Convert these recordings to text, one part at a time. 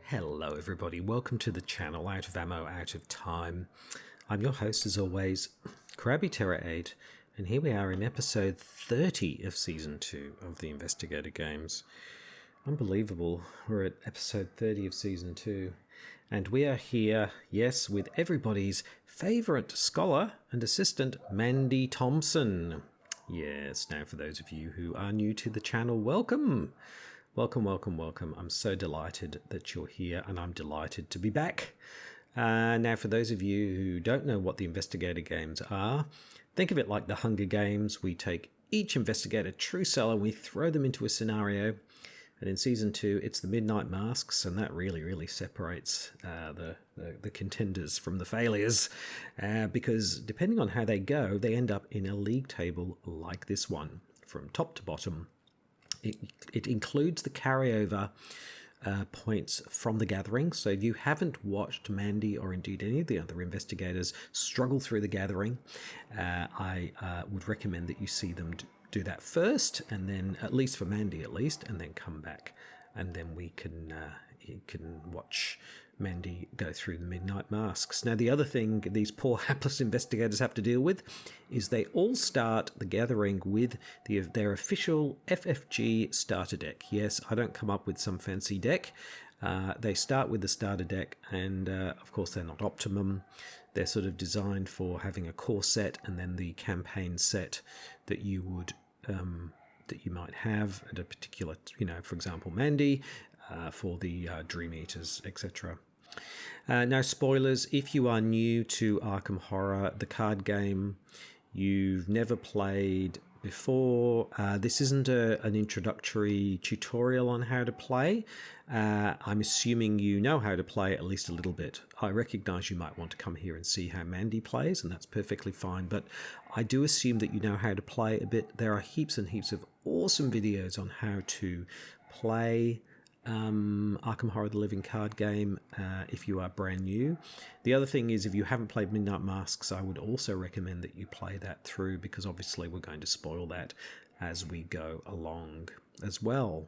Hello everybody, welcome to the channel Out of Ammo, Out of Time. I'm your host as always, Krabby Terror 8, and here we are in episode 30 of Season 2 of the Investigator Games. Unbelievable, we're at episode 30 of Season 2, and we are here, yes, with everybody's favourite scholar and assistant, Mandy Thompson. Yes, now for those of you who are new to the channel, welcome! Welcome, welcome, welcome. I'm so delighted that you're here, and I'm delighted to be back. Now, for those of you who don't know what the Investigator Games are, think of it like the Hunger Games. We take each investigator true seller, we throw them into a scenario, and in Season 2, it's the Midnight Masks, and that really separates the contenders from the failures, because depending on how they go, they end up in a league table like this one, from top to bottom. It includes the carryover points from the gathering. So if you haven't watched Mandy or indeed any of the other investigators struggle through the gathering, I would recommend that you see them do that first, and then, at least for Mandy at least, and then come back. And then you can watch Mandy go through the Midnight Masks. Now, the other thing these poor hapless investigators have to deal with is they all start the gathering with their official FFG starter deck. Yes, I don't come up with some fancy deck. They start with the starter deck, and of course they're not optimum. They're sort of designed for having a core set and then the campaign set that you would that you might have at a particular, for example, Mandy, for the Dream Eaters, etc. Now, spoilers, if you are new to Arkham Horror, the card game, you've never played before, this isn't an introductory tutorial on how to play. I'm assuming you know how to play at least a little bit. I recognise you might want to come here and see how Mandy plays, and that's perfectly fine, but I do assume that you know how to play a bit. There are heaps and heaps of awesome videos on how to play Arkham Horror the Living Card Game if you are brand new. The other thing is, if you haven't played Midnight Masks, I would also recommend that you play that through, because obviously we're going to spoil that as we go along as well.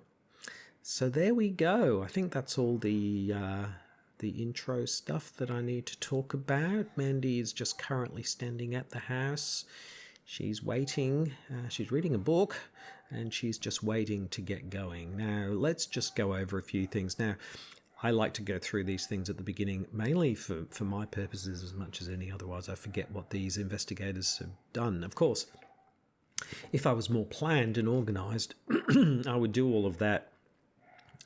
So there we go. I think that's all the intro stuff that I need to talk about. Mandy is just currently standing at the house. She's waiting. She's reading a book, and she's just waiting to get going. Now, let's just go over a few things. Now, I like to go through these things at the beginning, mainly for my purposes as much as any. Otherwise, I forget what these investigators have done. Of course, if I was more planned and organised, I would do all of that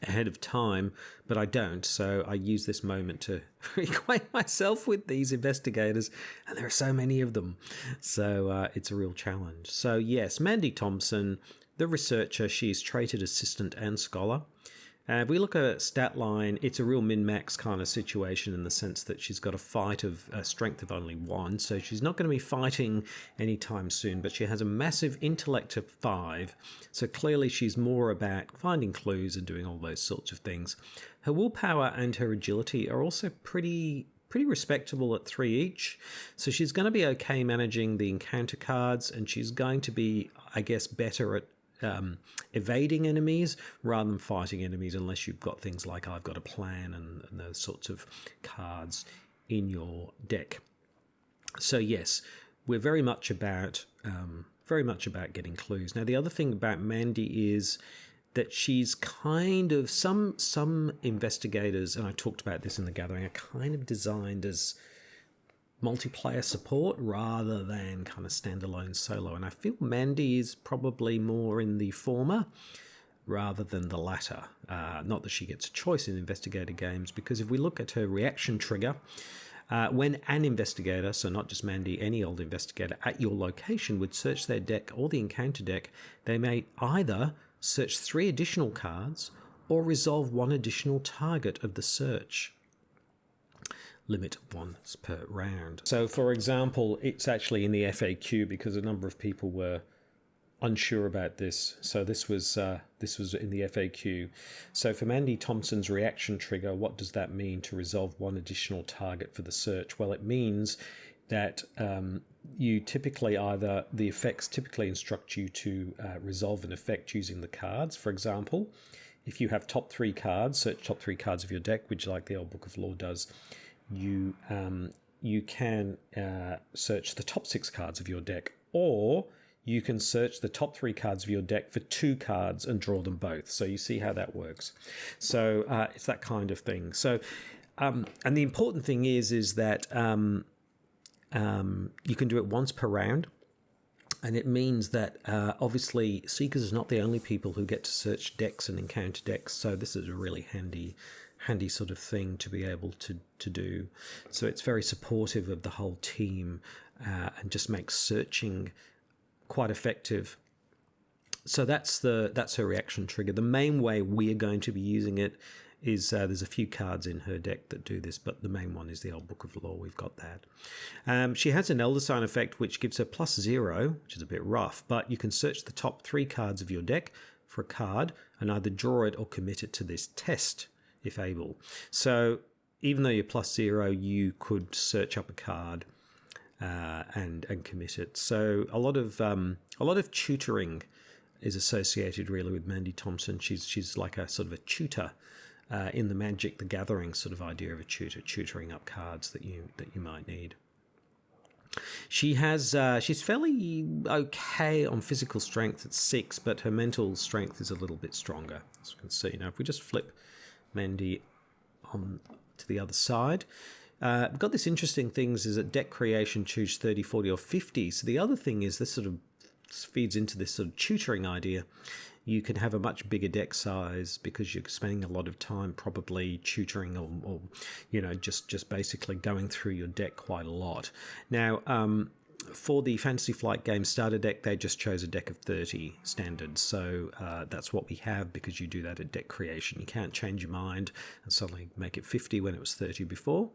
ahead of time, but I don't, so I use this moment to reacquaint myself with these investigators, and there are so many of them, so it's a real challenge. So yes, Mandy Thompson, the researcher, she's traded assistant and scholar. If we look at a stat line, it's a real min-max kind of situation in the sense that she's got a fight of a strength of only 1, so she's not going to be fighting anytime soon, but she has a massive intellect of 5, so clearly she's more about finding clues and doing all those sorts of things. Her willpower and her agility are also pretty respectable at 3 each, so she's going to be okay managing the encounter cards, and she's going to be, I guess, better at evading enemies rather than fighting enemies, unless you've got things like I've Got a Plan and those sorts of cards in your deck. So yes, we're very much about getting clues. Now, the other thing about Mandy is that she's kind of, some investigators, and I talked about this in the gathering, are kind of designed as multiplayer support rather than kind of standalone solo, and I feel Mandy is probably more in the former rather than the latter. Not that she gets a choice in Investigator Games, because if we look at her reaction trigger, when an investigator, so not just Mandy, any old investigator at your location would search their deck or the encounter deck, they may either search 3 additional cards or resolve 1 additional target of the search. limit once per round. So, for example, it's actually in the FAQ because a number of people were unsure about this. So this was in the FAQ. So for Mandy Thompson's reaction trigger, what does that mean to resolve one additional target for the search? Well, it means that you typically the effects typically instruct you to resolve an effect using the cards. For example, if you have top 3 cards, search top 3 cards of your deck, which like the old Book of Law does, you can search the top 6 cards of your deck, or you can search the top 3 cards of your deck for 2 cards and draw them both. So you see how that works. So it's that kind of thing. So and the important thing is that you can do it once per round. And it means that obviously Seekers are not the only people who get to search decks and encounter decks. So this is a really handy sort of thing to be able to do. So it's very supportive of the whole team and just makes searching quite effective. So that's her reaction trigger. The main way we're going to be using it is there's a few cards in her deck that do this, but the main one is the old Book of Law. We've got that. She has an Elder Sign effect, which gives her +0, which is a bit rough, but you can search the top 3 cards of your deck for a card and either draw it or commit it to this test, if able. So even though you're +0, you could search up a card and commit it. So a lot of tutoring is associated really with Mandy Thompson. She's like a sort of a tutor in the Magic the Gathering sort of idea of a tutor, tutoring up cards that you might need. She's fairly okay on physical strength at 6, but her mental strength is a little bit stronger, as you can see. Now, if we just flip Mandy on to the other side, we've got this interesting things is that deck creation, choose 30, 40, or 50. So the other thing is this sort of feeds into this sort of tutoring idea. You can have a much bigger deck size because you're spending a lot of time probably tutoring or just basically going through your deck quite a lot. Now, for the Fantasy Flight Games starter deck, they just chose a deck of 30 standard. So that's what we have because you do that at deck creation. You can't change your mind and suddenly make it 50 when it was 30 before.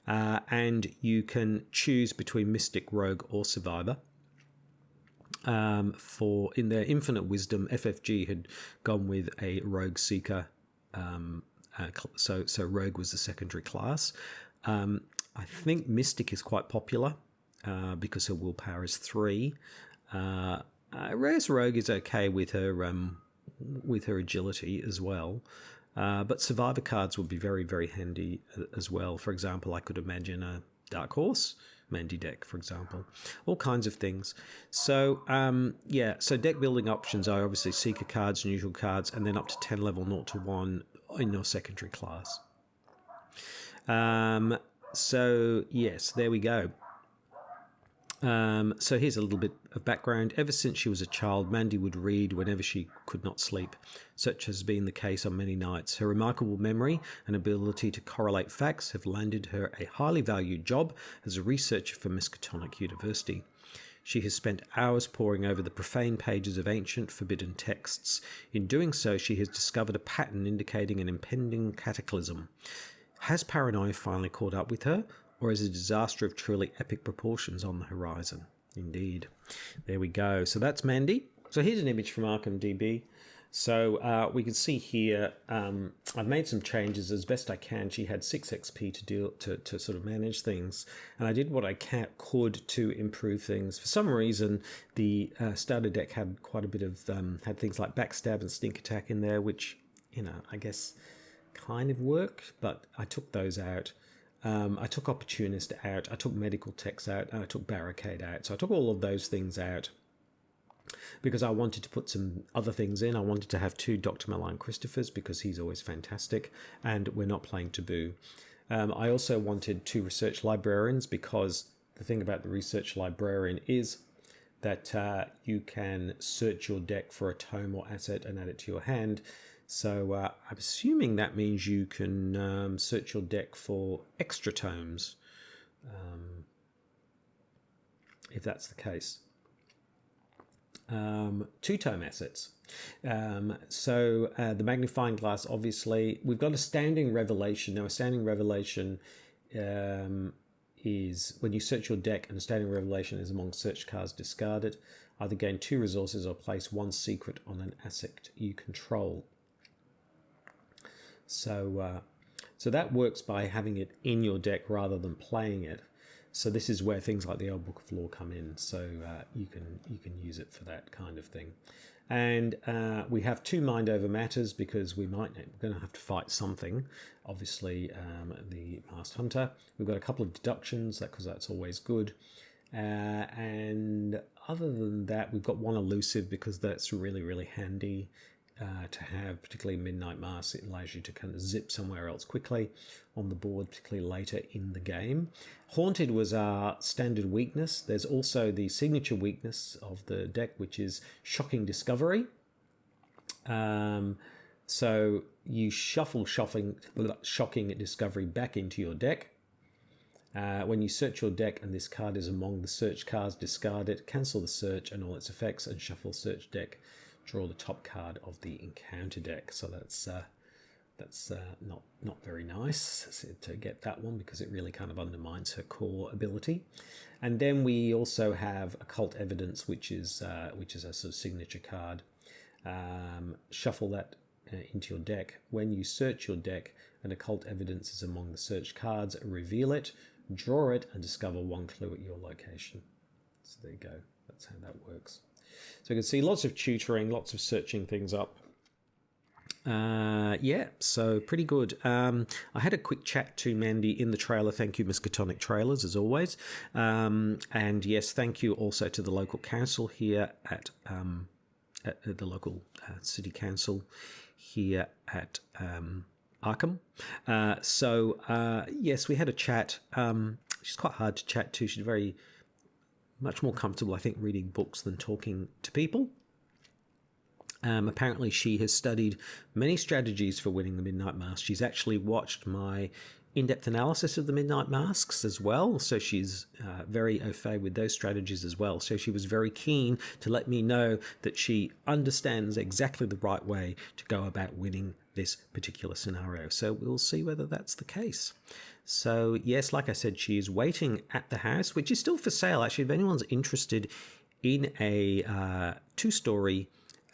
And you can choose between Mystic, Rogue, or Survivor. In their infinite wisdom, FFG had gone with a Rogue Seeker, so Rogue was the secondary class. I think Mystic is quite popular because her willpower is 3. Reyes Rogue is okay with her agility as well, but Survivor cards would be very, very handy as well. For example, I could imagine a Dark Horse Mandy deck, for example, all kinds of things. So so deck building options are obviously Seeker cards, neutral cards, and then up to 10 level 0 to 1 in your secondary class. So yes, there we go. So here's a little bit of background. Ever since she was a child, Mandy would read whenever she could not sleep. Such has been the case on many nights. Her remarkable memory and ability to correlate facts have landed her a highly valued job as a researcher for Miskatonic University. She has spent hours poring over the profane pages of ancient, forbidden texts. In doing so, she has discovered a pattern indicating an impending cataclysm. Has paranoia finally caught up with her? Or is a disaster of truly epic proportions on the horizon? Indeed. There we go. So that's Mandy. So here's an image from Arkham DB. So we can see here, I've made some changes as best I can. She had 6 XP to sort of manage things. And I did what I could to improve things. For some reason, the starter deck had quite a bit of, had things like backstab and sneak attack in there, which, I guess kind of worked, but I took those out. I took Opportunist out, I took Medical Techs out, and I took Barricade out. So I took all of those things out because I wanted to put some other things in. I wanted to have 2 Dr. Malign Christophers because he's always fantastic, and we're not playing Taboo. I also wanted 2 Research Librarians because the thing about the Research Librarian is that you can search your deck for a tome or asset and add it to your hand. So I'm assuming that means you can search your deck for extra tomes, if that's the case. 2 tome assets. So the magnifying glass, obviously, we've got a standing revelation. Now, a standing revelation is when you search your deck and a standing revelation is among search cards discarded, either gain 2 resources or place 1 secret on an asset you control. So that works by having it in your deck rather than playing it. So this is where things like the Old Book of Lore come in. So you can use it for that kind of thing. And we have 2 mind over matters because we're going to have to fight something. Obviously, the Masked Hunter. We've got a couple of deductions because that's always good. And other than that, we've got 1 elusive because that's really, really handy to have, particularly Midnight Mask. It allows you to kind of zip somewhere else quickly on the board, particularly later in the game. Haunted was our standard weakness. There's also the signature weakness of the deck, which is Shocking Discovery. So you shuffle Shocking Discovery back into your deck. When you search your deck and this card is among the search cards, discard it, cancel the search and all its effects, and shuffle search deck. Draw the top card of the encounter deck. So that's not very nice to get that one because it really kind of undermines her core ability. And then we also have Occult Evidence, which is a sort of signature card. Shuffle that into your deck. When you search your deck and Occult Evidence is among the search cards, reveal it, draw it, and discover 1 clue at your location. So there you go. That's how that works. So you can see lots of tutoring, lots of searching things up. Yeah, so pretty good. I had a quick chat to Mandy in the trailer. Thank you, Miskatonic Trailers, as always. And yes, thank you also to the local council here at the local city council here at Arkham. Yes, we had a chat. She's quite hard to chat to. She's much more comfortable, I think, reading books than talking to people. Apparently she has studied many strategies for winning the Midnight Mask. She's actually watched my in-depth analysis of the Midnight Masks as well, so she's very au fait with those strategies as well. So she was very keen to let me know that she understands exactly the right way to go about winning this particular scenario. So we'll see whether that's the case. So yes, like I said, she is waiting at the house, which is still for sale. Actually, if anyone's interested in a 2-story,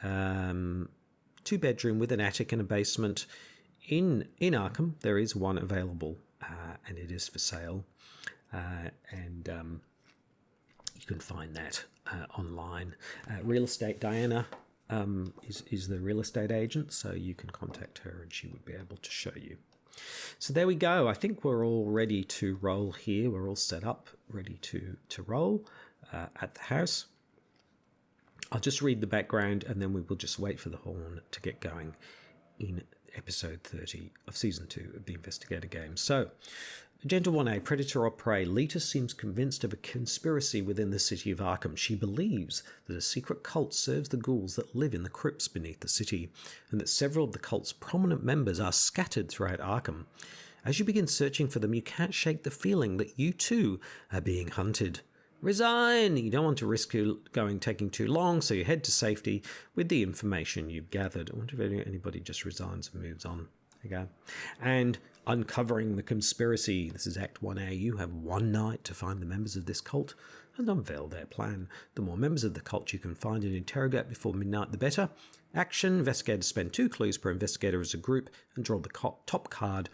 2-bedroom with an attic and a basement in Arkham, there is one available, and it is for sale. And you can find that online. Real Estate Diana is the real estate agent, so you can contact her and she would be able to show you. So there we go. I think we're all ready to roll here. We're all set up, ready to roll at the house. I'll just read the background and then we will just wait for the horn to get going in episode 30 of season 2 of the Investigator Games. So, Agenda 1A, Predator or Prey. Lita seems convinced of a conspiracy within the city of Arkham. She believes that a secret cult serves the ghouls that live in the crypts beneath the city, and that several of the cult's prominent members are scattered throughout Arkham. As you begin searching for them, you can't shake the feeling that you too are being hunted. Resign! You don't want to risk taking too long, so you head to safety with the information you've gathered. I wonder if anybody just resigns and moves on. There you go. And uncovering the conspiracy. This is Act 1A. You have 1 night to find the members of this cult and unveil their plan. The more members of the cult you can find and interrogate before midnight, the better. Action. Investigators spend 2 clues per investigator as a group and draw the top card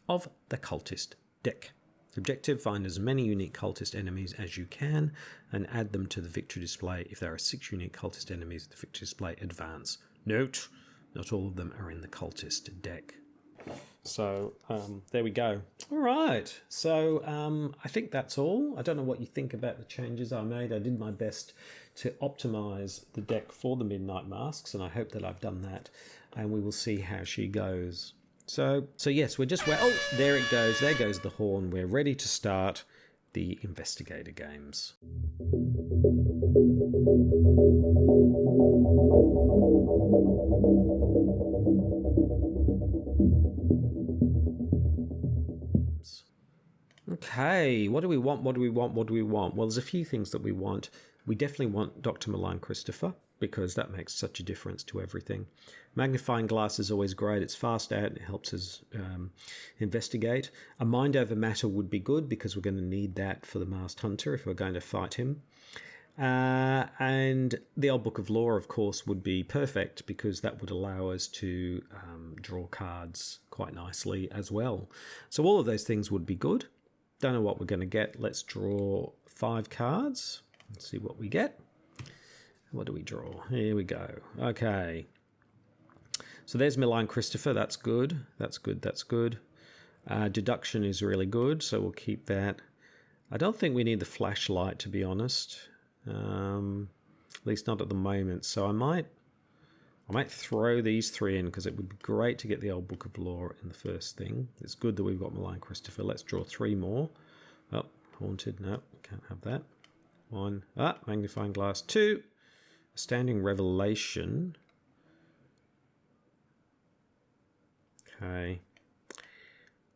of the cultist deck. Objective, find as many unique cultist enemies as you can and add them to the victory display. If there are 6 unique cultist enemies, the victory display advance. Note, not all of them are in the cultist deck. So there we go. All right. So I think that's all. I don't know what you think about the changes I made. I did my best to optimize the deck for the Midnight Masks, and I hope that I've done that. And we will see how she goes. So yes, we're just... Oh, there it goes. There goes the horn. We're ready to start the Investigator Games. Okay, what do we want? Well, there's a few things that we want. We definitely want Dr. Malign Christopher. because that makes such a difference to everything. Magnifying glass is always great. It's fast out and it helps us investigate. A mind over matter would be good because we're going to need that for the masked hunter if we're going to fight him. And the old book of lore, of course, would be perfect because that would allow us to draw cards quite nicely as well. So all of those things would be good. Don't know what we're going to get. Let's draw 5 cards. Let's see what we get. What do we draw? Here we go. Okay. So there's Malign Christopher. That's good. That's good. That's good. Deduction is really good, so we'll keep that. I don't think we need the flashlight, to be honest. At least not at the moment. So I might throw these 3 in because it would be great to get the old book of lore in the first thing. It's good that we've got Malign Christopher. Let's draw 3 more. Oh, haunted. No, can't have that. 1. Magnifying glass. 2. Standing revelation. Okay.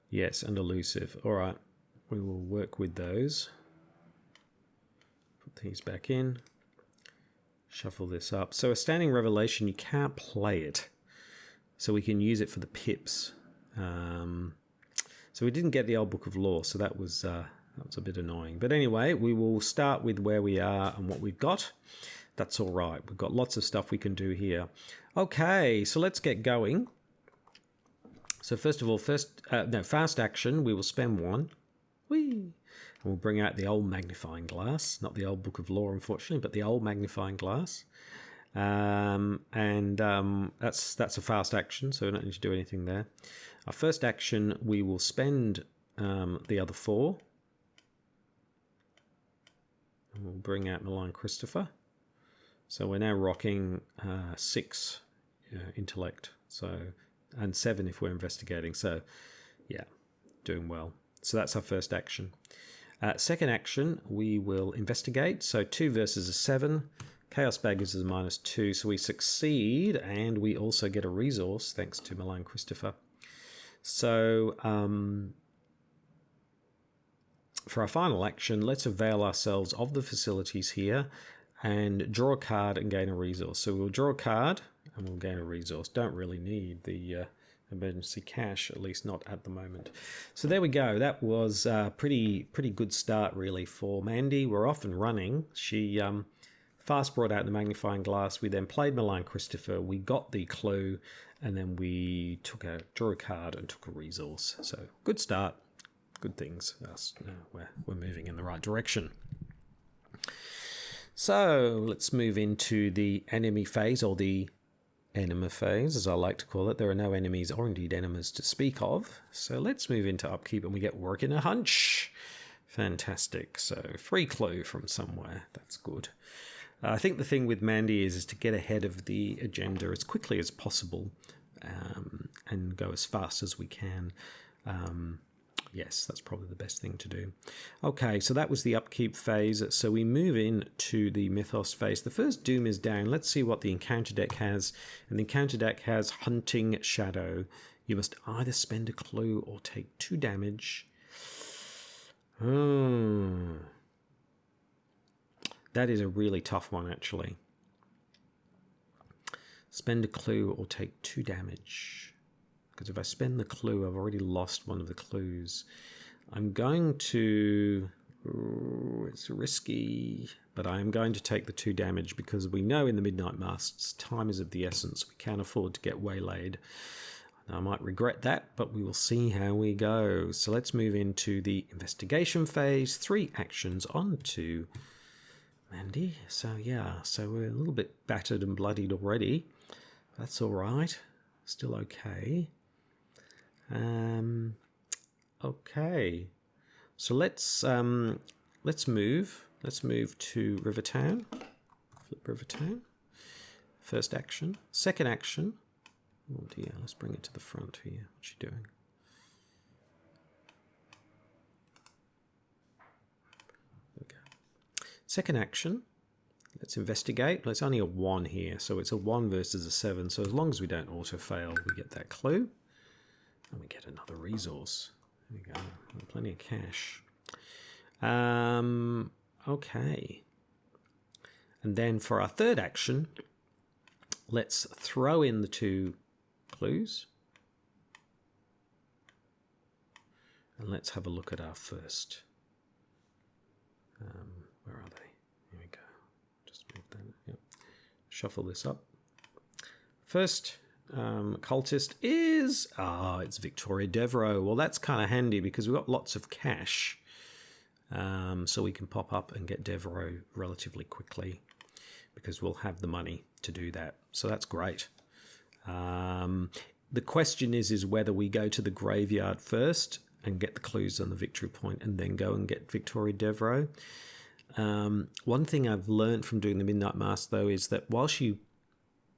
Yes, and elusive. All right. We will work with those. Put these back in. Shuffle this up. So a standing revelation, you can't play it. So we can use it for the pips. So we didn't get the old book of lore, so that was a bit annoying. But anyway, we will start with where we are and what we've got. That's all right. We've got lots of stuff we can do here. Okay, so let's get going. So first of all, fast action. We will spend 1. Whee! And we'll bring out the old magnifying glass. Not the old book of lore, unfortunately, but the old magnifying glass. That's a fast action, so we don't need to do anything there. Our first action, we will spend the other 4. And we'll bring out Malign Christopher. So we're now rocking 6 intellect, and 7 if we're investigating. So yeah, doing well. So that's our first action. Second action, we will investigate. So 2 versus a 7. Chaos Bag gives us a -2, so we succeed, and we also get a resource thanks to Malign Christopher. So for our final action, let's avail ourselves of the facilities here and draw a card and gain a resource. So we'll draw a card and we'll gain a resource. Don't really need the emergency cash, at least not at the moment. So there we go. That was a pretty good start really for Mandy. We're off and running. She fast brought out the magnifying glass. We then played Malign Christopher. We got the clue, and then we drew a card and took a resource. So good start. Good things. We're moving in the right direction. So let's move into the enemy phase, or the enema phase, as I like to call it. There are no enemies or indeed enemas to speak of. So let's move into upkeep, and we get work in a hunch. Fantastic. So free clue from somewhere. That's good. I think the thing with Mandy is to get ahead of the agenda as quickly as possible and go as fast as we can. Yes, that's probably the best thing to do. Okay, so that was the upkeep phase. So we move in to the Mythos phase. The first Doom is down. Let's see what the encounter deck has. And the encounter deck has Hunting Shadow. You must either spend a clue or take 2 damage. That is a really tough one, actually. Spend a clue or take 2 damage. Because if I spend the clue, I've already lost one of the clues. I'm going to... it's risky, but I am going to take the 2 damage because we know in the Midnight Masks, time is of the essence. We can't afford to get waylaid. I might regret that, but we will see how we go. So let's move into the investigation phase. 3 actions on to Mandy. So yeah, so we're a little bit battered and bloodied already. That's all right. Still okay. Okay. So let's move. Let's move to Rivertown. Flip Rivertown. First action. Second action. Oh dear, let's bring it to the front here. What's she doing? Okay. Second action. Let's investigate. Well, it's only a 1 here, so it's a 1 versus a 7. So as long as we don't auto-fail, we get that clue. And we get another resource. There we go. Plenty of cash. Okay. And then for our third action, let's throw in the 2 clues. And let's have a look at our first. Where are they? Here we go. Just move that. Yep. Shuffle this up. First cultist is... it's Victoria Devereaux. Well, that's kind of handy because we've got lots of cash. So we can pop up and get Devereaux relatively quickly because we'll have the money to do that. So that's great. The question is whether we go to the graveyard first and get the clues on the victory point and then go and get Victoria Devereaux. One thing I've learned from doing the Midnight Mass, though, is that whilst you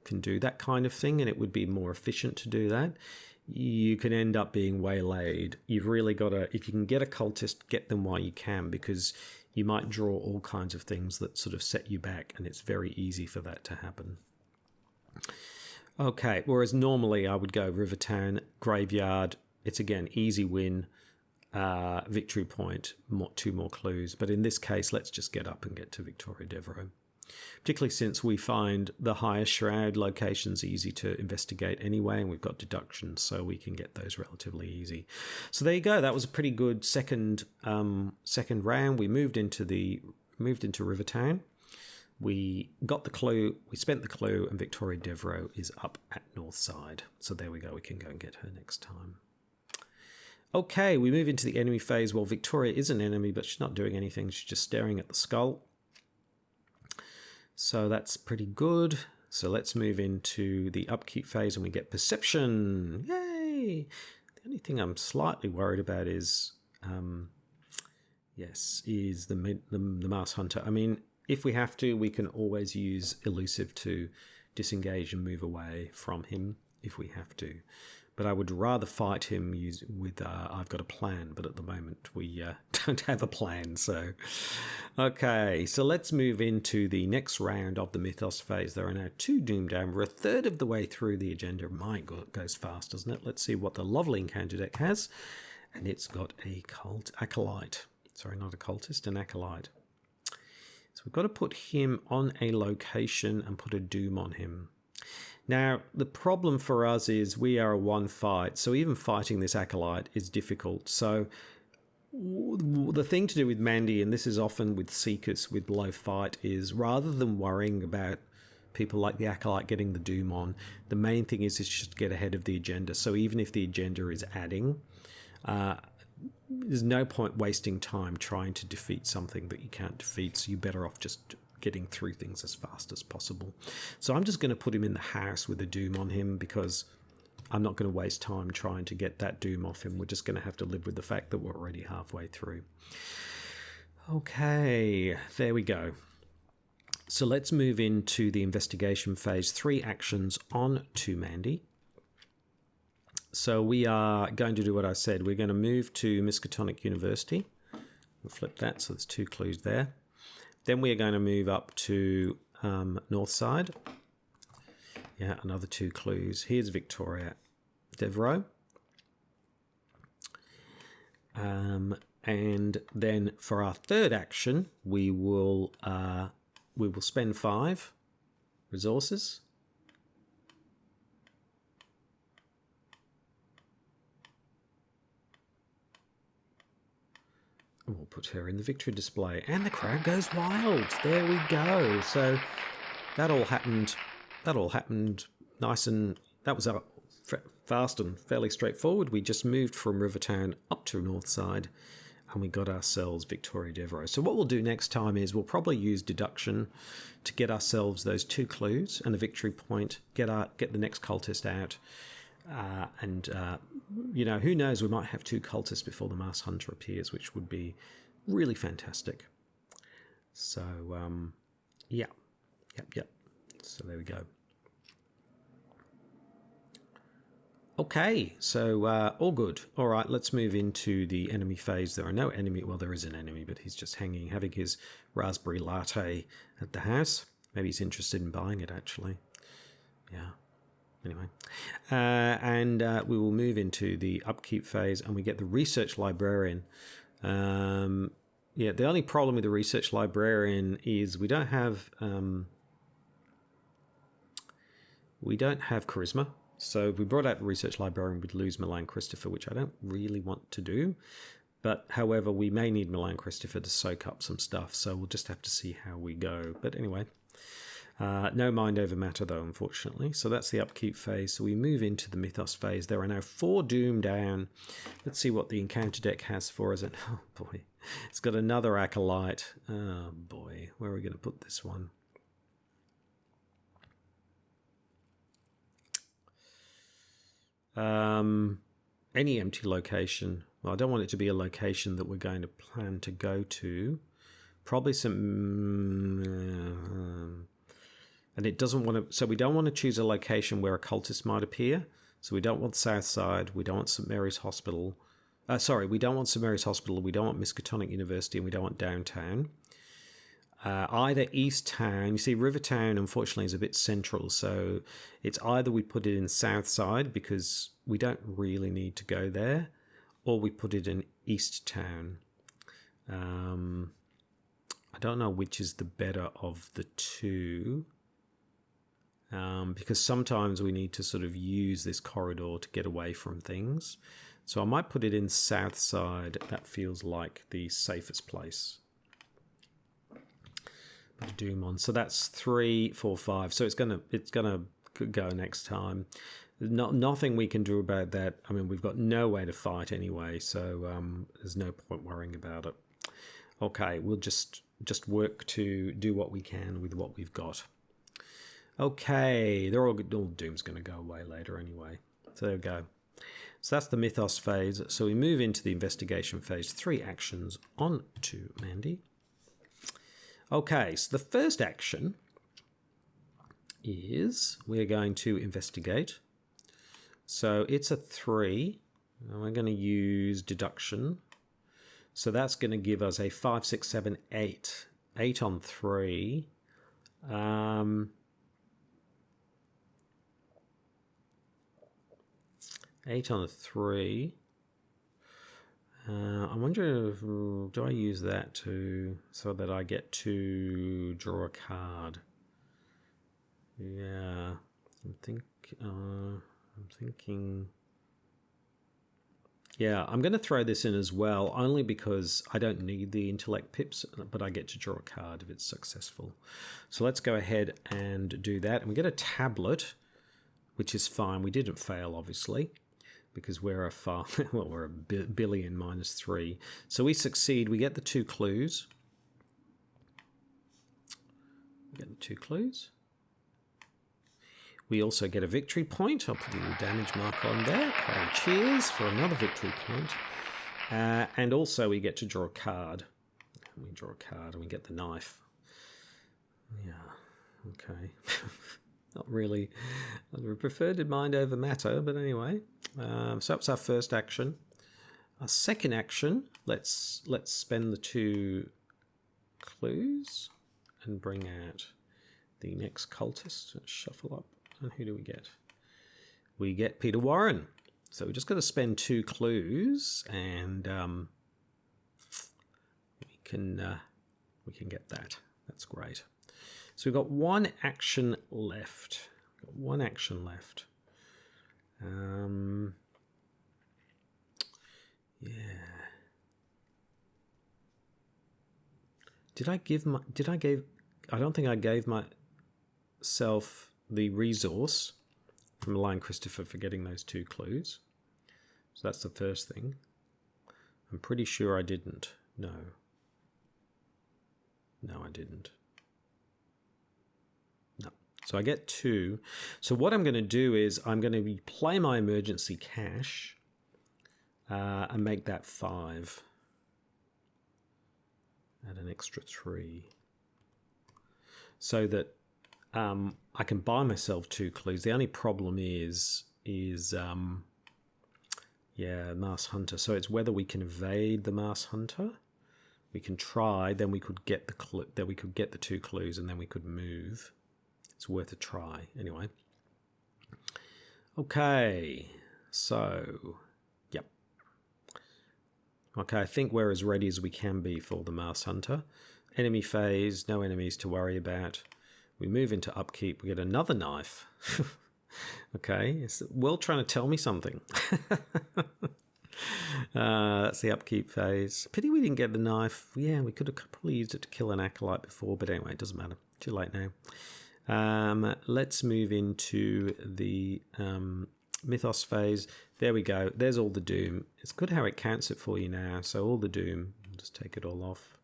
can do that kind of thing and it would be more efficient to do that, you can end up being waylaid. You've really got to, if you can get a cultist, get them while you can, because you might draw all kinds of things that sort of set you back, and it's very easy for that to happen. Okay, whereas normally I would go Rivertown, Graveyard. It's again easy win, victory point, 2 more clues. But in this case, let's just get up and get to Victoria Devereaux. Particularly since we find the higher shroud locations easy to investigate anyway, and we've got deductions, so we can get those relatively easy. So there you go. That was a pretty good second round. We moved into Rivertown. We got the clue, we spent the clue, and Victoria Devereaux is up at Northside. So there we go. We can go and get her next time. Okay, we move into the enemy phase. Well, Victoria is an enemy, but she's not doing anything. She's just staring at the skull. So that's pretty good. So let's move into the upkeep phase and we get perception. Yay! The only thing I'm slightly worried about is, is the Mars Hunter. I mean, if we have to, we can always use elusive to disengage and move away from him if we have to. But I would rather fight him with I've got a plan, but at the moment we don't have a plan. So, okay, so let's move into the next round of the Mythos phase. There are now 2 Doom Down. We're a third of the way through the agenda. My God, it goes fast, doesn't it? Let's see what the lovely encounter deck has. And it's got a acolyte. Sorry, not a cultist, an acolyte. So we've got to put him on a location and put a Doom on him. Now, the problem for us is we are a 1 fight, so even fighting this acolyte is difficult. So the thing to do with Mandy, and this is often with Seekers with low fight, is rather than worrying about people like the acolyte getting the Doom on, the main thing is just to get ahead of the agenda. So even if the agenda is adding, there's no point wasting time trying to defeat something that you can't defeat, so you're better off just getting through things as fast as possible. So I'm just going to put him in the house with a Doom on him because I'm not going to waste time trying to get that Doom off him. We're just going to have to live with the fact that we're already halfway through. Okay, there we go. So let's move into the investigation phase. 3 actions on to Mandy. So we are going to do what I said. We're going to move to Miskatonic University. We'll flip that, so there's 2 clues there. Then we are going to move up to Northside. Yeah, another 2 clues. Here's Victoria Devereaux. And then for our third action, we will spend 5 resources. And we'll put her in the victory display. And the crowd goes wild. There we go. So that all happened nice, and that was fast and fairly straightforward. We just moved from Rivertown up to Northside and we got ourselves Victoria Devereaux. So what we'll do next time is we'll probably use deduction to get ourselves those 2 clues and a victory point, get the next cultist out. You know, who knows, we might have 2 cultists before the Mars Hunter appears, which would be really fantastic. So, Yep. So there we go. Okay, so all good. All right, let's move into the enemy phase. There are no enemy. Well, there is an enemy, but he's just having his raspberry latte at the house. Maybe he's interested in buying it, actually. Yeah. Anyway, we will move into the upkeep phase and we get the research librarian. The only problem with the research librarian is we don't have We don't have charisma. So if we brought out the research librarian, we'd lose Milan Christopher, which I don't really want to do. But however, we may need Milan Christopher to soak up some stuff. So we'll just have to see how we go. But anyway, no mind over matter though, unfortunately. So that's the upkeep phase. So we move into the Mythos phase. There are now 4 Doom down. Let's see what the encounter deck has for us. Oh boy, it's got another Acolyte. Oh boy, where are we going to put this one? Any empty location. Well, I don't want it to be a location that we're going to plan to go to. Probably some... and it doesn't want to... So we don't want to choose a location where a cultist might appear. So we don't want Southside. We don't want St. Mary's Hospital. We don't want St. Mary's Hospital. We don't want Miskatonic University. And we don't want downtown. Either East Town. You see, Rivertown, unfortunately, is a bit central. So it's either we put it in Southside because we don't really need to go there, or we put it in East Town. I don't know which is the better of the two, because sometimes we need to sort of use this corridor to get away from things. So I might put it in Southside. That feels like the safest place. Put a Doom on. So that's 3, 4, 5. So it's gonna go next time. Nothing we can do about that. I mean, we've got no way to fight anyway, so there's no point worrying about it. Okay, we'll just work to do what we can with what we've got. Okay, all Doom's going to go away later anyway. So there we go. So that's the Mythos phase. So we move into the investigation phase. 3 actions on to Mandy. Okay, so the first action is we're going to investigate. So it's a 3, and we're going to use deduction. So that's going to give us a 5, 6, 7, 8. 8 on 3. 8 on a 3. I wonder if, do I use that so that I get to draw a card? Yeah, I'm thinking. Yeah, I'm going to throw this in as well, only because I don't need the intellect pips, but I get to draw a card if it's successful. So let's go ahead and do that. And we get a tablet, which is fine. We didn't fail, obviously, because we're we're a billion minus 3. So we succeed. We get the 2 clues. We get the 2 clues. We also get a victory point. I'll put a little damage marker on there. Okay, cheers for another victory point. And also we get to draw a card. We draw a card and we get the knife. Yeah, okay. Not really. I would prefer to mind over matter, but anyway. So that's our first action. Our second action, let's spend the 2 clues and bring out the next cultist. Let's shuffle up. And who do we get? We get Peter Warren. So we're just going to spend 2 clues, and we can get that. That's great. So we've got 1 action left. Yeah. I don't think I gave myself the resource from Lion Christopher for getting those 2 clues. So that's the first thing. I'm pretty sure I didn't. No, I didn't. No. So I get 2. So what I'm going to do is I'm going to play my emergency cash and make that 5. Add an extra 3. So that I can buy myself 2 clues. The only problem is Mass Hunter. So it's whether we can evade the Mass Hunter. We can try, then we could get the 2 clues, and then we could move. It's worth a try. Anyway. Okay. So, yep. Okay, I think we're as ready as we can be for the Mass Hunter. Enemy phase, no enemies to worry about. We move into upkeep. We get another knife. Okay, is the world trying to tell me something? That's the upkeep phase. Pity we didn't get the knife. Yeah, we could have probably used it to kill an acolyte before, but anyway, it doesn't matter. Too late now. Let's move into the mythos phase. There we go. There's all the doom. It's good how it counts it for you now. So all the doom. I'll just take it all off.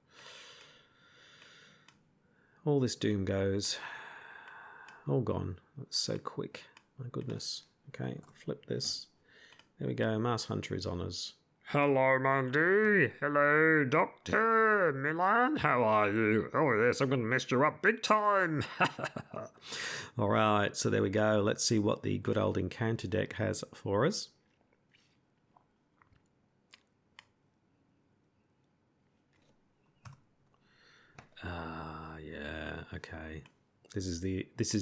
All this doom goes. All gone. That's so quick. My goodness. Okay, I'll flip this. There we go. Mars Hunter is on us. Hello, Mandy. Hello, Dr. Milan. How are you? Oh, yes, I'm going to mess you up big time. All right, so there we go. Let's see what the good old encounter deck has for us. Yeah, okay. This is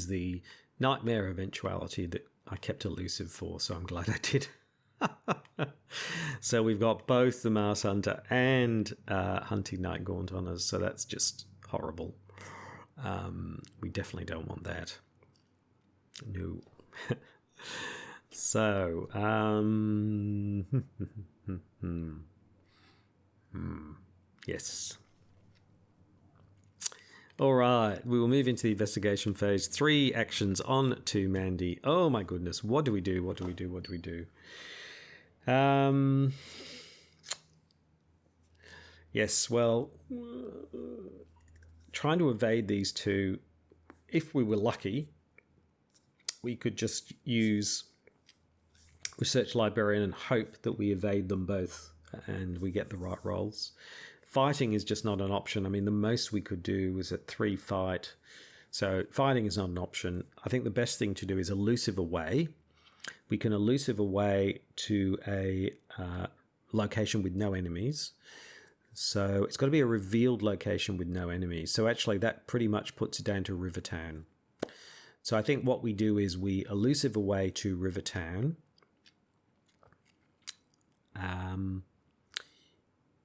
the nightmare eventuality that I kept elusive for, so I'm glad I did. So we've got both the Mars Hunter and Hunting Night Gaunt on us, so that's just horrible. We definitely don't want that. No. So, yes. All right, we will move into the investigation phase. 3 actions on to Mandy. Oh my goodness, what do we do? What do we do? What do we do? Yes, well, trying to evade these two, if we were lucky, we could just use Research Librarian and hope that we evade them both and we get the right rolls. Fighting is just not an option. I mean, the most we could do was at 3 fight. So fighting is not an option. I think the best thing to do is elusive away. We can elusive away to a location with no enemies. So it's got to be a revealed location with no enemies. So actually that pretty much puts it down to Rivertown. So I think what we do is we elusive away to Rivertown.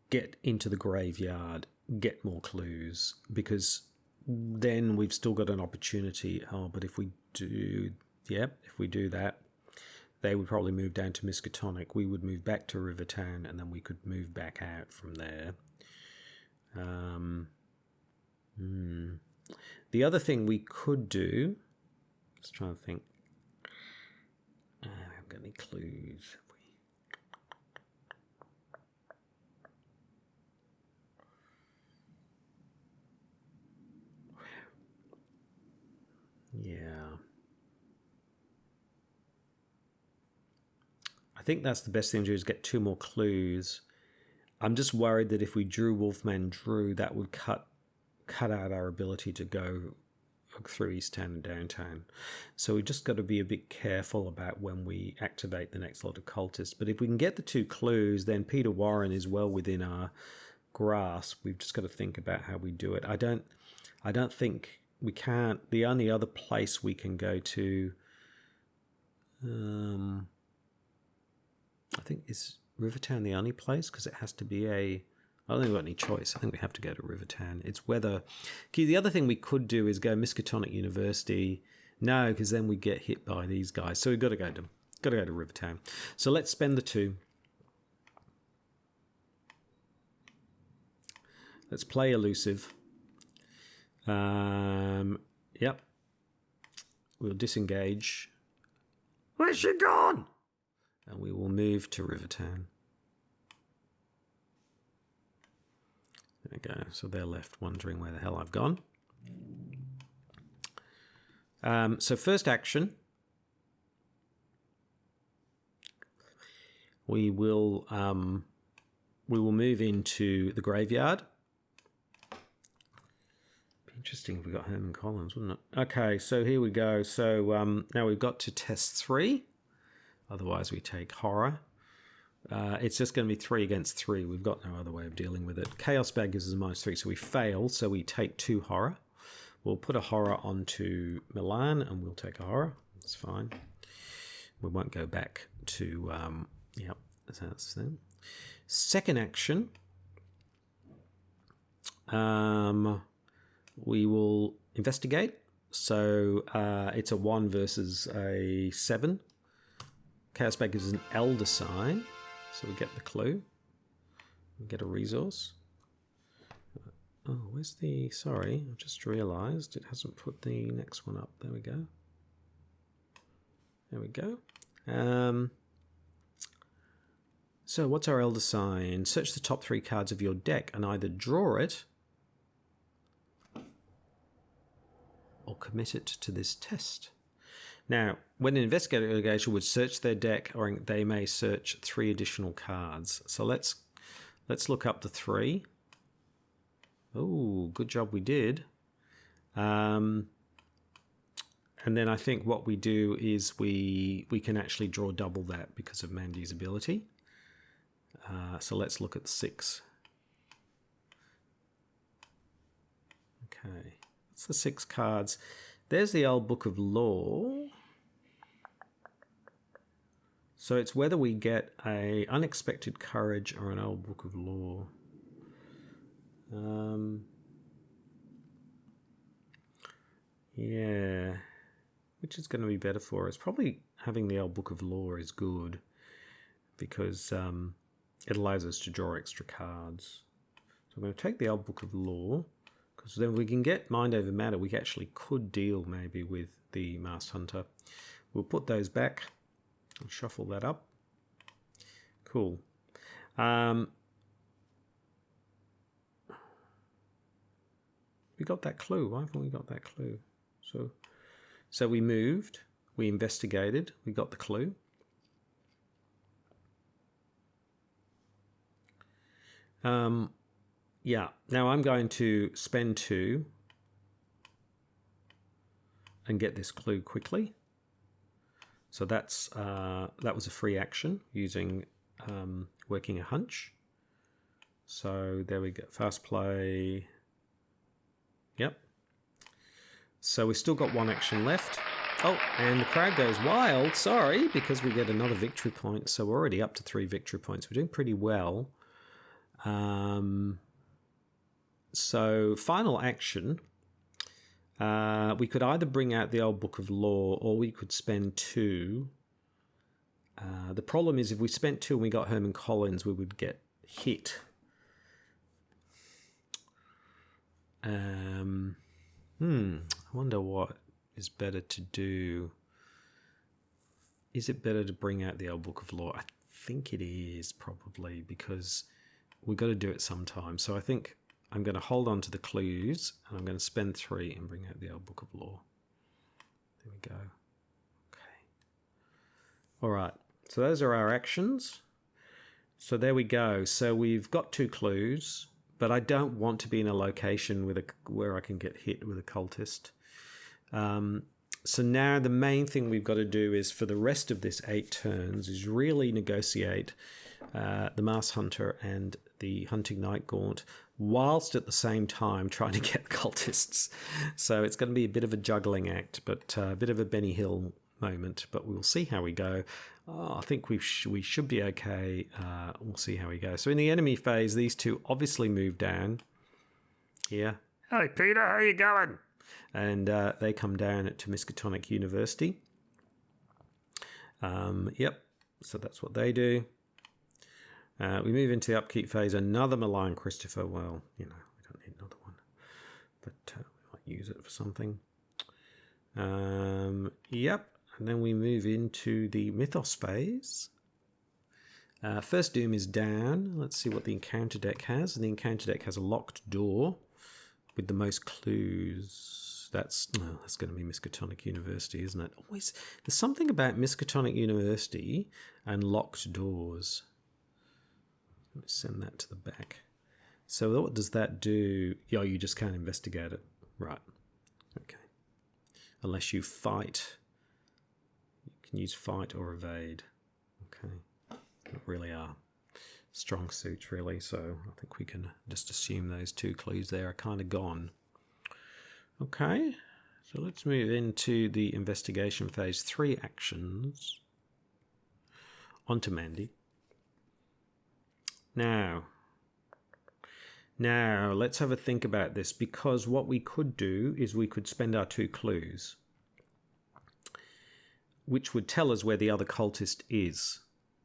Get into the graveyard, get more clues, because then we've still got an opportunity. Oh, but if we do, if we do that, they would probably move down to Miskatonic. We would move back to Rivertown, and then we could move back out from there. The other thing we could do, just trying to think. I haven't got any clues. Yeah. I think that's the best thing to do is get 2 more clues. I'm just worried that if we drew Wolfman Drew, that would cut out our ability to go through East Town and Downtown. So we've just got to be a bit careful about when we activate the next lot of cultists. But if we can get the 2 clues, then Peter Warren is well within our grasp. We've just got to think about how we do it. I don't think we can't. The only other place we can go to, I think, is Rivertown the only place, because it has to be I don't think we've got any choice. I think we have to go to Rivertown. It's whether. Okay, the other thing we could do is go Miskatonic University. No, because then we get hit by these guys. So we've got to go to Rivertown. So let's spend the 2. Let's play elusive. Yep. We'll disengage. Where's she gone? And we will move to Rivertown. There we go. So they're left wondering where the hell I've gone. So first action. We will move into the graveyard. Interesting if we got Herman Collins, wouldn't it? Okay, so here we go. So now we've got to test 3. Otherwise we take horror. It's just going to be 3 against 3. We've got no other way of dealing with it. Chaos Bag gives us a -3, so we fail. So we take 2 horror. We'll put a horror onto Milan, and we'll take a horror. That's fine. We won't go back to... yep, that's it. Second action. We will investigate. So it's a 1 versus a 7. Chaos Bag is an elder sign. So we get the clue. We get a resource. Oh, where's the... Sorry, I've just realised it hasn't put the next one up. There we go. There we go. So what's our elder sign? Search the top 3 cards of your deck and either draw it or commit it to this test. Now, when an investigator would search their deck, or they may search 3 additional cards. So let's look up the 3. Oh, good job we did. And then I think what we do is we can actually draw double that because of Mandy's ability. So let's look at 6. Okay, that's the 6 cards. There's the old Book of Law. So it's whether we get a Unexpected Courage or an old Book of Law. Yeah, which is going to be better for us? Probably having the old Book of Law is good because it allows us to draw extra cards. So I'm going to take the old Book of Law because then we can get Mind Over Matter. We actually could deal maybe with the Masked Hunter. We'll put those back and shuffle that up. Cool. We got that clue. Why haven't we got that clue? So we moved, we investigated, we got the clue. Yeah, now I'm going to spend 2 and get this clue quickly. So that's that was a free action using working a hunch. So there we go. Fast play. Yep. So we've still got 1 action left. Oh, and the crowd goes wild. Sorry, because we get another victory point. So we're already up to 3 victory points. We're doing pretty well. So final action. We could either bring out the old Book of Law or we could spend 2. The problem is if we spent 2 and we got Herman Collins, we would get hit. I wonder what is better to do. Is it better to bring out the old Book of Law? I think it is probably because we've got to do it sometime. So I think I'm going to hold on to the clues and I'm going to spend 3 and bring out the old Book of Law. There we go. Okay. All right. So those are our actions. So there we go. So we've got 2 clues, but I don't want to be in a location with where I can get hit with a cultist. So now the main thing we've got to do is for the rest of this 8 turns is really negotiate the Masked Hunter and the Hunting Night Gaunt, whilst at the same time trying to get cultists. So it's going to be a bit of a juggling act, but a bit of a Benny Hill moment, but we'll see how we go. I think we should be okay. We'll see how we go. So in the enemy phase, these 2 obviously move down here. Hey, Peter, how you going? And they come down to Miskatonic University. Yep, so that's what they do. We move into the upkeep phase. Another Malign Christopher. Well, we don't need another one, but we might use it for something. Yep, and then we move into the Mythos phase. First Doom is down. Let's see what the Encounter deck has. And the Encounter deck has a locked door with the most clues. That's going to be Miskatonic University, isn't it? Always, there's something about Miskatonic University and locked doors. Let me send that to the back. So what does that do? Yeah, you just can't investigate it. Right. Okay. Unless you fight. You can use fight or evade. Okay. Not really our strong suits, really. So I think we can just assume those 2 clues there are kind of gone. Okay. So let's move into the investigation phase. 3 actions. Onto Mandy. Now, Now, let's have a think about this, because what we could do is we could spend our 2 clues, which would tell us where the other cultist is,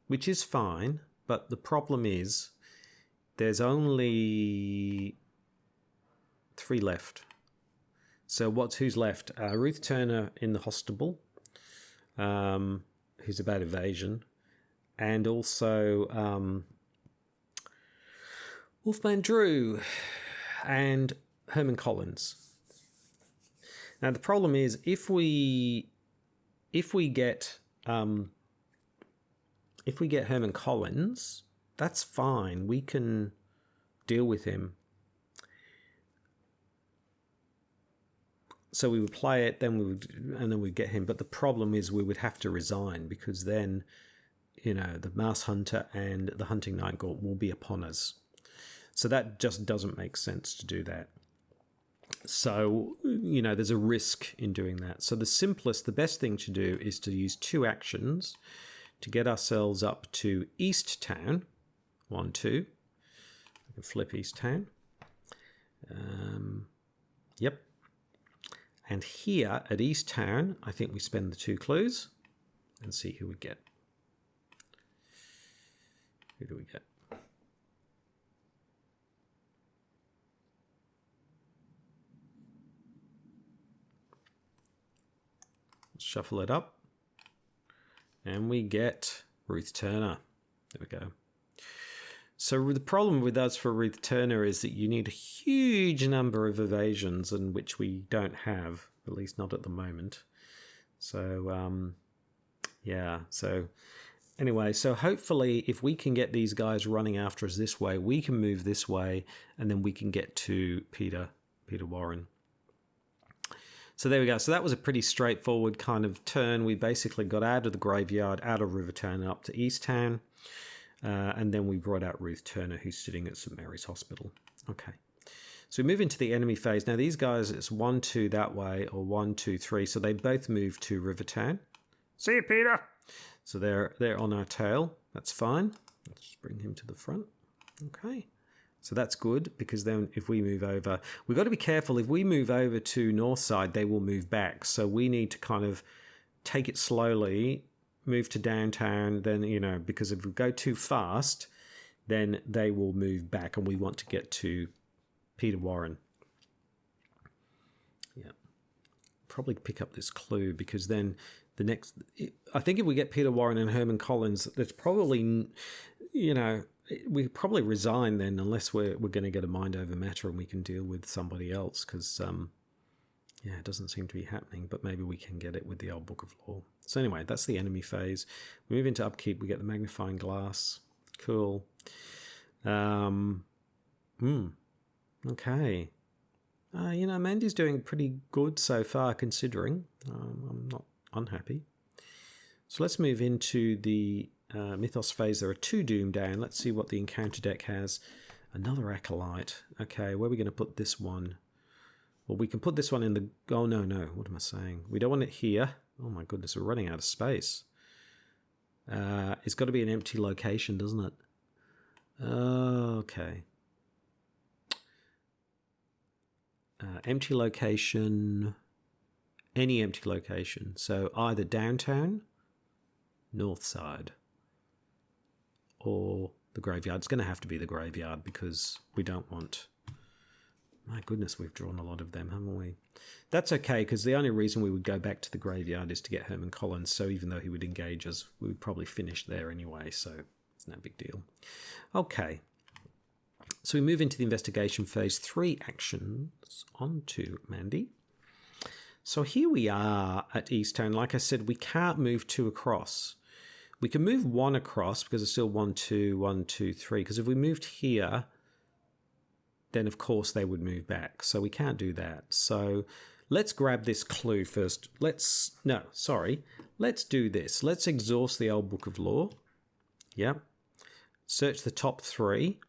which is fine, but the problem is there's only 3 left. So who's left? Ruth Turner in the hospital, who's about evasion, and also Wolfman Drew and Herman Collins. Now the problem is if we get Herman Collins, that's fine. We can deal with him. So we would play it, and then we'd get him. But the problem is we would have to resign, because then, the Mouse Hunter and the Hunting Night Gaunt will be upon us. So that just doesn't make sense to do that. So, there's a risk in doing that. So the best thing to do is to use 2 actions to get ourselves up to East Town. 1, 2. I can flip East Town. Yep. And here at East Town, I think we spend the 2 clues and see who we get. Who do we get? Let's shuffle it up. And we get Ruth Turner. There we go. So the problem with us for Ruth Turner is that you need a huge number of evasions, and which we don't have, at least not at the moment. So, yeah. So anyway, so hopefully if we can get these guys running after us this way, we can move this way, and then we can get to Peter Warren. So there we go. So that was a pretty straightforward kind of turn. We basically got out of the graveyard, out of Rivertown, up to East Town. And then we brought out Ruth Turner, who's sitting at St. Mary's Hospital. Okay. So we move into the enemy phase. Now these guys, it's 1, 2 that way, or 1, 2, 3. So they both move to Rivertown. See you, Peter. So they're on our tail. That's fine. Let's just bring him to the front. Okay. So that's good, because then if we move over, we've got to be careful. If we move over to north side, they will move back. So we need to kind of take it slowly, move to downtown, then, because if we go too fast, then they will move back, and we want to get to Peter Warren. Yeah. Probably pick up this clue, because then I think if we get Peter Warren and Herman Collins, that's probably, we probably resign then, unless we're going to get a mind over matter and we can deal with somebody else, because it doesn't seem to be happening, but maybe we can get it with the old Book of Law. So anyway, that's the enemy phase. We move into upkeep, we get the magnifying glass. Cool. Okay. Mandy's doing pretty good so far, considering. I'm not unhappy. So let's move into the Mythos phase. There are 2 Doom down. Let's see what the encounter deck has. Another Acolyte. Okay, where are we going to put this one? Well, we can put this one in the... Oh, no. What am I saying? We don't want it here. Oh, my goodness. We're running out of space. It's got to be an empty location, doesn't it? Okay. Empty location. Any empty location. So either downtown, north side, or the graveyard. It's going to have to be the graveyard, because we don't want... My goodness, we've drawn a lot of them, haven't we? That's okay, because the only reason we would go back to the graveyard is to get Herman Collins, so even though he would engage us, we would probably finish there anyway, so it's no big deal. Okay. So we move into the investigation phase. 3 actions on to Mandy. So here we are at Easttown. Like I said, we can't move 2 across. We can move 1 across, because it's still 1, 2, 1, 2, 3. Because if we moved here, then of course they would move back. So we can't do that. So let's grab this clue first. Let's do this. Let's exhaust the old Book of Law. Yep. Search the top 3,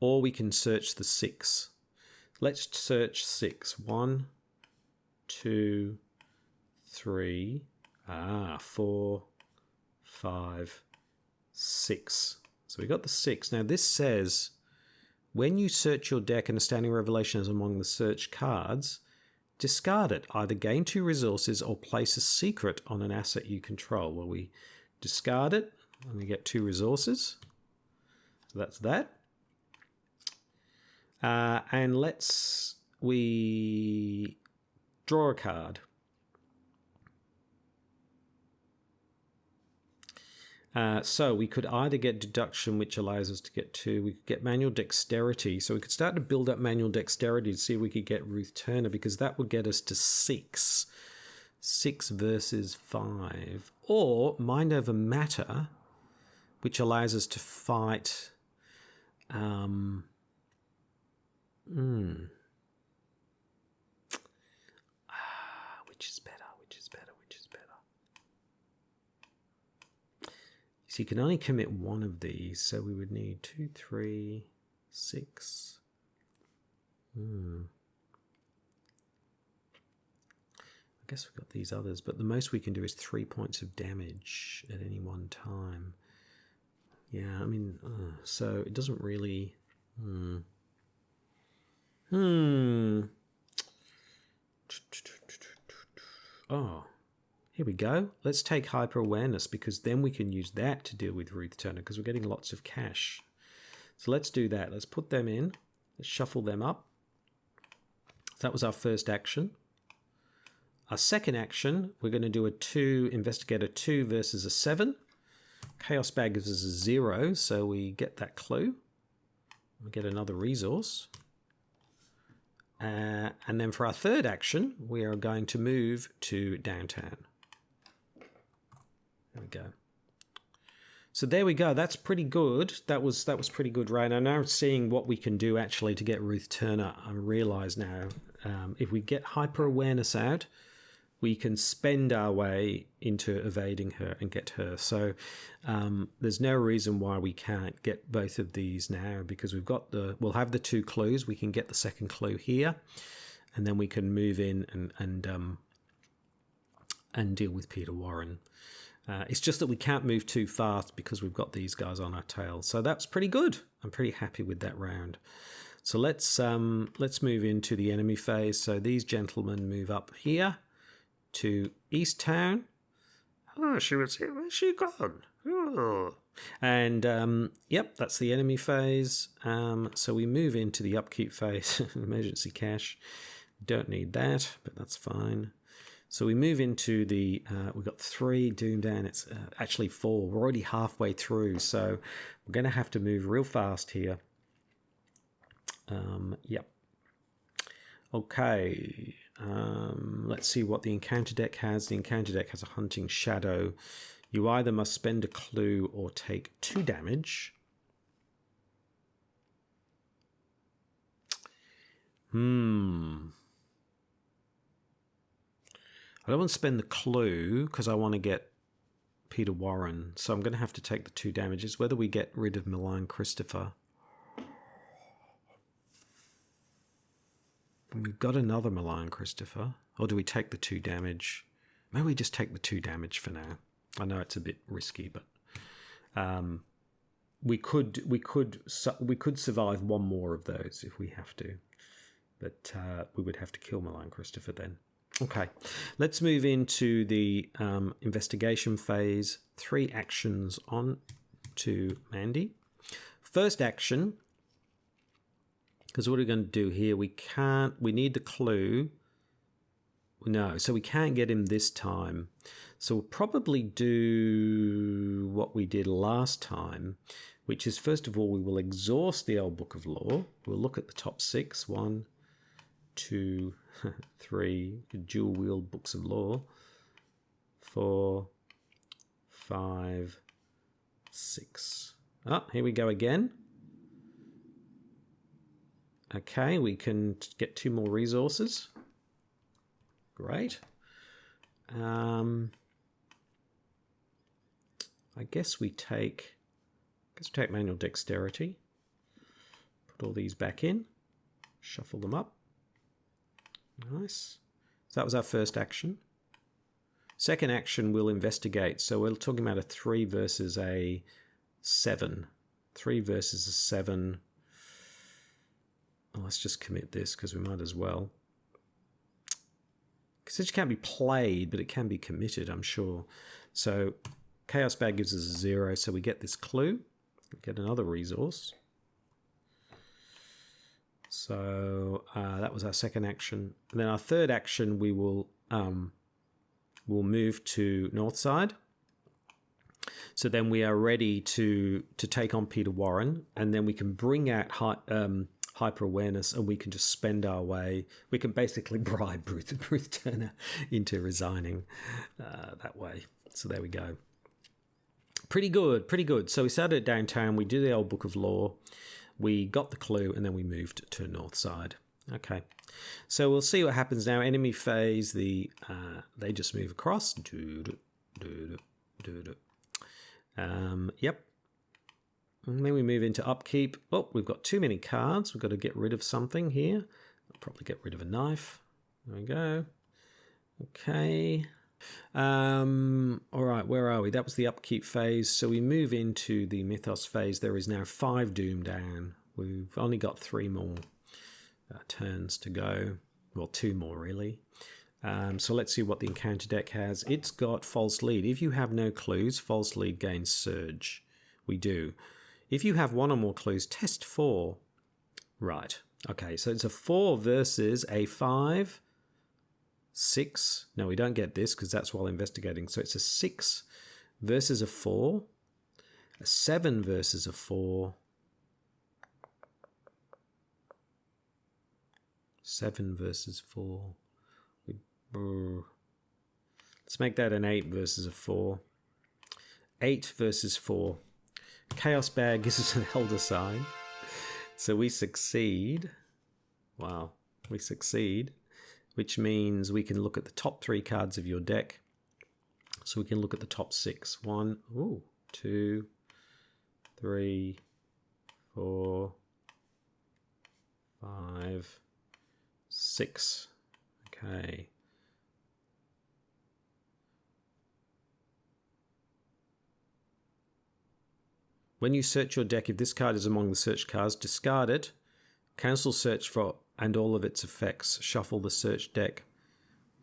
or we can search the 6. Let's search 6. 1, 2, 3, 4, 5, 6. So we got the 6. Now this says when you search your deck and a standing revelation is among the search cards, discard it. Either gain 2 resources or place a secret on an asset you control. Well, we discard it and we get 2 resources. So that's that. And we draw a card. So we could either get deduction, which allows us to get 2. We could get manual dexterity. So we could start to build up manual dexterity to see if we could get Ruth Turner, because that would get us to 6. 6 versus 5. Or mind over matter, which allows us to fight... Which is better? So you can only commit 1 of these, so we would need 2, 3, 6. I guess we've got these others, but the most we can do is 3 points of damage at any one time. Yeah, I mean, so it doesn't really... Oh, here we go. Let's take hyper awareness, because then we can use that to deal with Ruth Turner, because we're getting lots of cash. So let's do that. Let's put them in. Let's shuffle them up. So that was our first action. Our second action, we're going to do a 2, Investigator 2 versus a 7. Chaos Bag gives us a 0, so we get that clue. We get another resource. And then for our third action, we are going to move to downtown. There we go. So there we go. That's pretty good. That was pretty good, right? I'm now seeing what we can do actually to get Ruth Turner. I realise now, if we get hyper awareness out, we can spend our way into evading her and get her. So there's no reason why we can't get both of these now, because we'll have the 2 clues. We can get the second clue here, and then we can move in and deal with Peter Warren. It's just that we can't move too fast because we've got these guys on our tail. So that's pretty good. I'm pretty happy with that round. So let's move into the enemy phase. So these gentlemen move up here to East Town. Oh, she was here. Where's she gone? Oh. And yep, that's the enemy phase. So we move into the upkeep phase. Emergency cash. Don't need that, but that's fine. So we move into the, we've got 3 Doom Down. It's actually 4. We're already halfway through, so we're going to have to move real fast here. Yep. Okay. Let's see what the encounter deck has. The encounter deck has a Hunting Shadow. You either must spend a clue or take 2 damage. I don't want to spend the clue because I want to get Peter Warren. So I'm going to have to take the 2 damages. Whether we get rid of Milan Christopher. We've got another Milan Christopher. Or do we take the 2 damage? Maybe we just take the 2 damage for now. I know it's a bit risky, but we could survive 1 more of those if we have to. But we would have to kill Milan Christopher then. Okay, let's move into the investigation phase. 3 actions on to Mandy. First action, because what are we going to do here? We need the clue. No, so we can't get him this time. So we'll probably do what we did last time, which is, first of all, we will exhaust the old Book of Law. We'll look at the top 6. 1, 2, 3 dual wield books of law. 4, 5, 6. Oh, here we go again. Okay, we can get 2 more resources. Great. I guess we take manual dexterity. Put all these back in. Shuffle them up. Nice. So that was our first action. Second action, we'll investigate. So we're talking about a 3 versus a 7. 3 versus a 7. Well, let's just commit this because we might as well. Because it can't be played, but it can be committed, I'm sure. So Chaos Bag gives us a 0, so we get this clue. We get another resource. So that was our second action. And then our third action, we will we'll move to north side. So then we are ready to take on Peter Warren, and then we can bring out hyper awareness, and we can just spend our way. We can basically bribe Ruth Turner into resigning that way. So there we go. Pretty good, pretty good. So we started at downtown. We do the old Book of Law. We got the clue, and then we moved to north side. Okay, so we'll see what happens now. Enemy phase, they just move across. Yep. And then we move into upkeep. Oh, we've got too many cards. We've got to get rid of something here. I'll probably get rid of a knife. There we go. Okay. All right, where are we? That was the upkeep phase. So we move into the Mythos phase. There is now 5 Doom down. We've only got 3 more turns to go. Well, 2 more, really. So let's see what the encounter deck has. It's got False Lead. If you have no clues, False Lead gains Surge. We do. If you have 1 or more clues, test 4. Right. Okay, so it's a 4 versus a 5. 6. No, we don't get this because that's while investigating. So it's a 6 versus a 4. A 7 versus a 4. 7 versus 4. Let's make that an 8 versus a 4. 8 versus 4. Chaos Bag gives us an Elder Sign. So we succeed. Wow, we succeed. Which means we can look at the top 3 cards of your deck. So we can look at the top 6. 1, 2, 3, 4, 5, 6. Okay. When you search your deck, if this card is among the search cards, discard it. Cancel search for and all of its effects. Shuffle the search deck.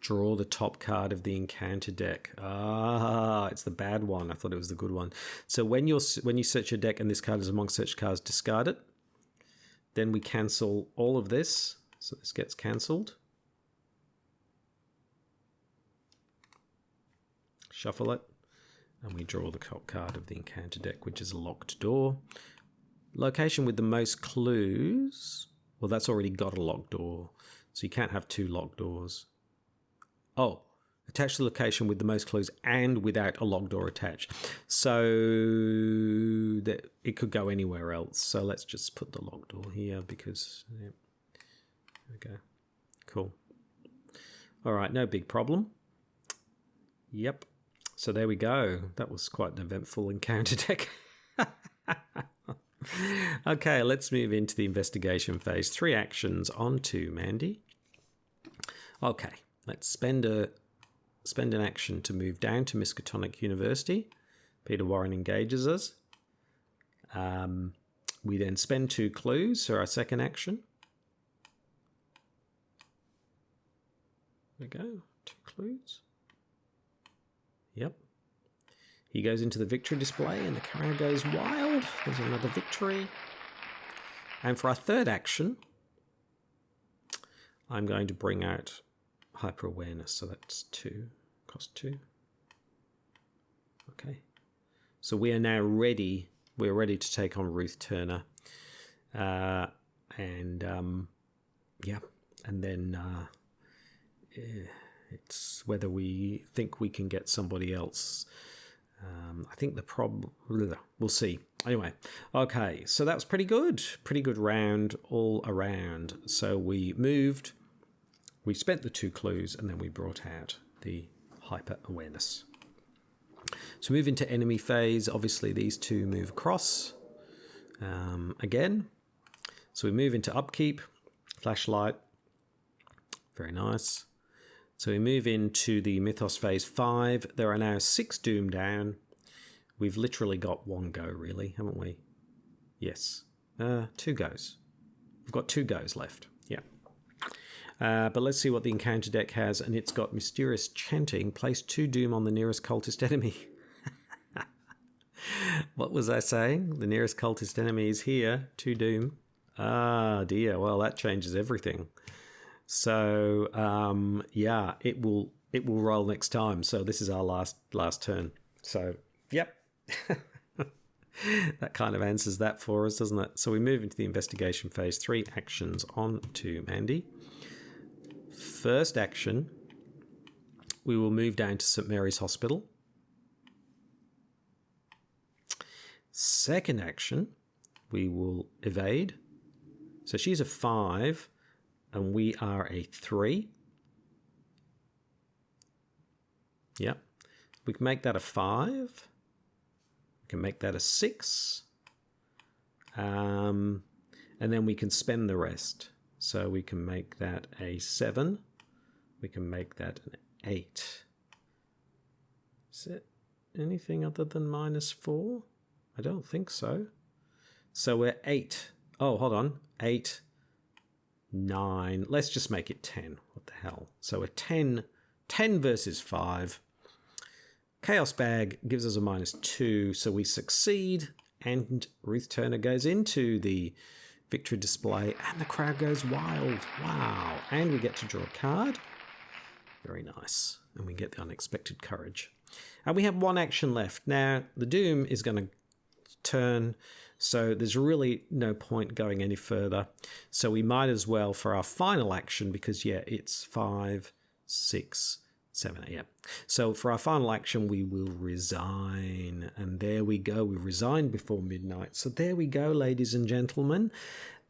Draw the top card of the encounter deck. Ah, it's the bad one. I thought it was the good one. So when you search your deck and this card is among search cards, discard it. Then we cancel all of this. So this gets cancelled. Shuffle it. And we draw the top card of the encounter deck, which is a locked door. Location with the most clues. Well, that's already got a locked door. So you can't have 2 locked doors. Oh, attach the location with the most clues and without a locked door attached. So that it could go anywhere else. So let's just put the locked door here because, yeah. There we go. Cool. All right, no big problem. Yep. So there we go. That was quite an eventful encounter deck. Okay, let's move into the investigation phase. 3 actions on to Mandy. Okay, let's spend an action to move down to Miskatonic University. Peter Warren engages us. We then spend 2 clues for our second action. There we go, 2 clues. Yep. He goes into the victory display and the camera goes wild. There's another victory. And for our third action, I'm going to bring out hyper awareness. So that's 2, cost 2. Okay. So we are now ready. We're ready to take on Ruth Turner. Yeah. And then it's whether we think we can get somebody else. I think the problem, we'll see. Anyway, okay, so that was pretty good. Pretty good round all around. So we moved, we spent the 2 clues, and then we brought out the hyper awareness. So move into enemy phase. Obviously, these 2 move across again. So we move into upkeep, flashlight. Very nice. So we move into the Mythos phase 5. There are now 6 Doom down. We've literally got 1 go, really, haven't we? Yes. 2 goes. We've got 2 goes left. Yeah. But let's see what the encounter deck has. And it's got Mysterious Chanting. Place 2 Doom on the nearest cultist enemy. What was I saying? The nearest cultist enemy is here. 2 Doom. Ah, dear. Well, that changes everything. So, yeah, it will roll next time. So this is our last turn. So, yep. That kind of answers that for us, doesn't it? So we move into the investigation phase. 3 actions on to Mandy. First action, we will move down to St. Mary's Hospital. Second action, we will evade. So she's a 5 and we are a 3. Yep. We can make that a 5. We can make that a 6. And then we can spend the rest. So we can make that a 7. We can make that an 8. Is it anything other than -4? I don't think so. So we're 8. Oh, hold on. 8, 9. Let's just make it 10. What the hell? So we're 10 versus 5. Chaos Bag gives us a -2, so we succeed. And Ruth Turner goes into the victory display, and the crowd goes wild. Wow. And we get to draw a card. Very nice. And we get the Unexpected Courage. And we have 1 action left. Now, the Doom is going to turn, so there's really no point going any further. So we might as well, for our final action, because, yeah, it's 5, 6, 7, 8. Yeah. So for our final action, we will resign. And there we go. We resigned before midnight. So there we go, ladies and gentlemen.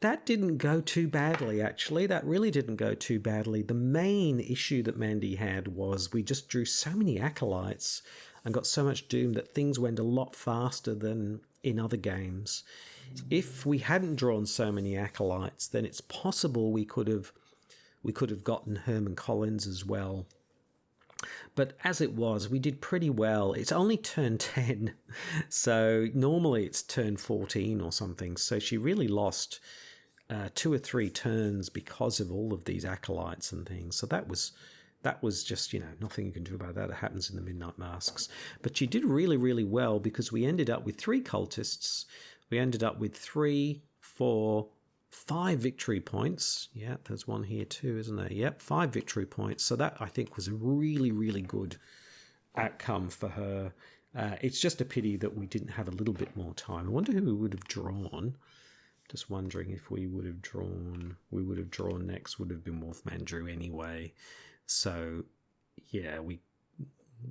That didn't go too badly, actually. That really didn't go too badly. The main issue that Mandy had was we just drew so many acolytes and got so much Doom that things went a lot faster than in other games. If we hadn't drawn so many acolytes, then it's possible we could have gotten Herman Collins as well. But as it was, we did pretty well. It's only turn 10, so normally it's turn 14 or something. So she really lost 2 or 3 turns because of all of these acolytes and things. So that was just, nothing you can do about that. It happens in the Midnight Masks. But she did really, really well because we ended up with 3 cultists. We ended up with 3, 4, 5 victory points. Yeah, there's one here too, isn't there? Yep, 5 victory points. So that, I think, was a really, really good outcome for her. It's just a pity that we didn't have a little bit more time. I wonder who we would have drawn. Just wondering if we would have drawn next would have been Wolfman Drew anyway. So, yeah, we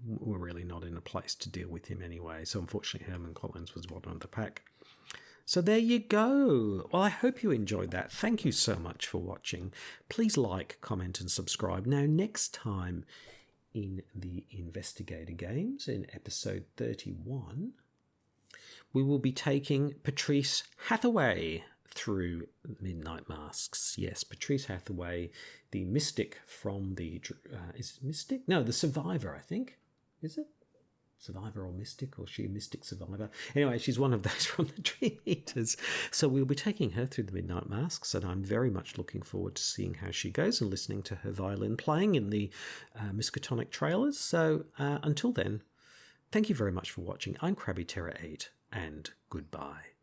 were really not in a place to deal with him anyway. So, unfortunately, Herman Collins was bottom of the pack. So there you go. Well, I hope you enjoyed that. Thank you so much for watching. Please like, comment, and subscribe. Now, next time in the Investigator Games, in episode 31, we will be taking Patrice Hathaway through Midnight Masks. Yes, Patrice Hathaway, the mystic from the... is it Mystic? No, the Survivor, I think. Is it? Survivor or Mystic, or she a Mystic Survivor. Anyway, she's one of those from the Dream Eaters. So we'll be taking her through the Midnight Masks, and I'm very much looking forward to seeing how she goes and listening to her violin playing in the Miskatonic trailers. So until then, thank you very much for watching. I'm Krabby Terror 8, and goodbye.